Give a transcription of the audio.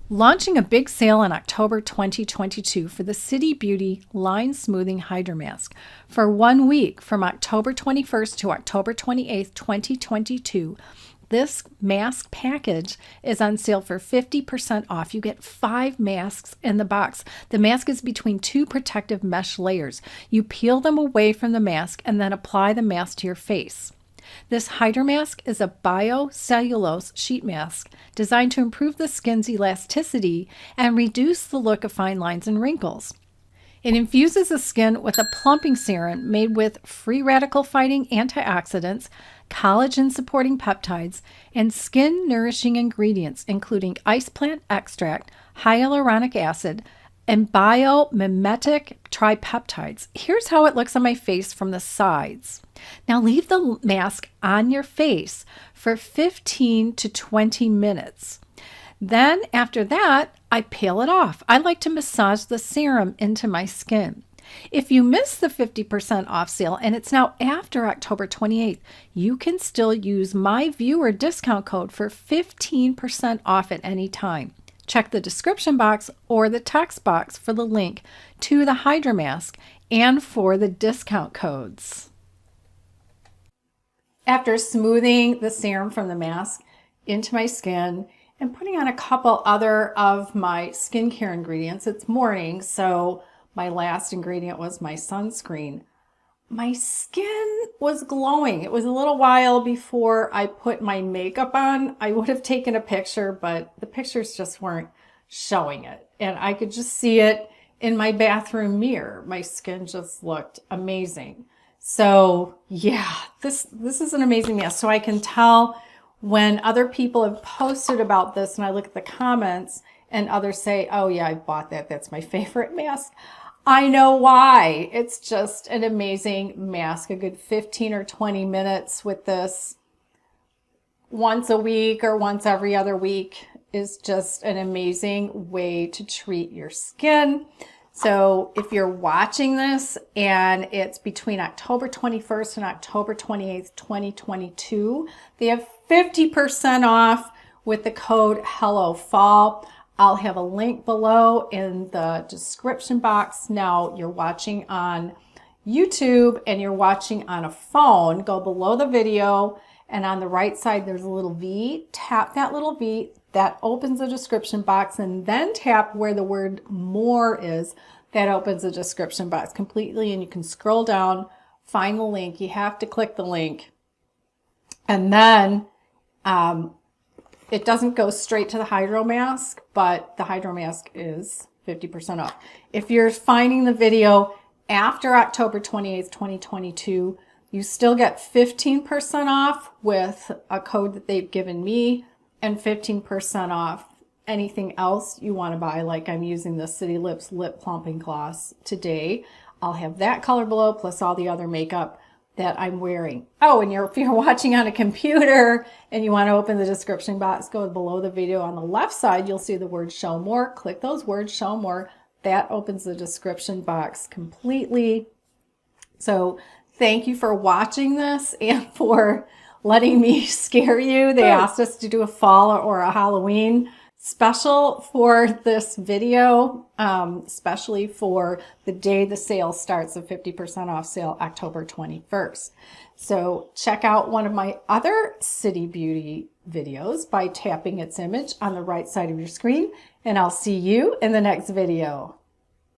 Launching a big sale in October 2022 for the City Beauty Line Smoothing HydroMask. For 1 week, from October 21st to October 28th, 2022, this mask package is on sale for 50% off. You get 5 masks in the box. The mask is between 2 protective mesh layers. You peel them away from the mask and then apply the mask to your face. This HydroMask is a biocellulose sheet mask designed to improve the skin's elasticity and reduce the look of fine lines and wrinkles. It infuses the skin with a plumping serum made with free radical fighting antioxidants, collagen supporting peptides, and skin nourishing ingredients including ice plant extract, hyaluronic acid, and biomimetic tripeptides. Here's how it looks on my face from the sides. Now leave the mask on your face for 15 to 20 minutes. Then after that, I peel it off. I like to massage the serum into my skin. If you missed the 50% off sale and it's now after October 28th, you can still use my viewer discount code for 15% off at any time. Check the description box or the text box for the link to the HydroMask and for the discount codes. After smoothing the serum from the mask into my skin and putting on a couple other of my skincare ingredients, it's morning, so my last ingredient was my sunscreen. My skin was glowing. It was a little while before I put my makeup on. I would have taken a picture, but the pictures just weren't showing it. And I could just see it in my bathroom mirror. My skin just looked amazing. So yeah, this is an amazing mask. So I can tell when other people have posted about this and I look at the comments and others say, oh yeah, I bought that. That's my favorite mask. I know why. It's just an amazing mask. A good 15 or 20 minutes with this once a week or once every other week is just an amazing way to treat your skin. So if you're watching this and it's between October 21st and October 28th, 2022, they have 50% off with the code HELLOFALL. I'll have a link below in the description box. Now you're watching on YouTube and you're watching on a phone, go below the video and on the right side there's a little V. Tap that little V, that opens the description box, and then tap where the word more is. That opens the description box completely and you can scroll down, find the link. You have to click the link and then it doesn't go straight to the HydroMask, but the HydroMask is 50% off. If you're finding the video after October 28th, 2022, you still get 15% off with a code that they've given me and 15% off anything else you want to buy. Like I'm using the City Lips Lip Plumping Gloss today. I'll have that color below plus all the other makeup that I'm wearing. Oh, and if you're watching on a computer and you want to open the description box, go below the video on the left side, you'll see the word show more. Click those words, show more. That opens the description box completely. So thank you for watching this and for letting me scare you. They asked us to do a fall or a Halloween special for this video, especially for the day the sale starts, the 50% off sale, October 21st. So check out one of my other City Beauty videos by tapping its image on the right side of your screen, and I'll see you in the next video.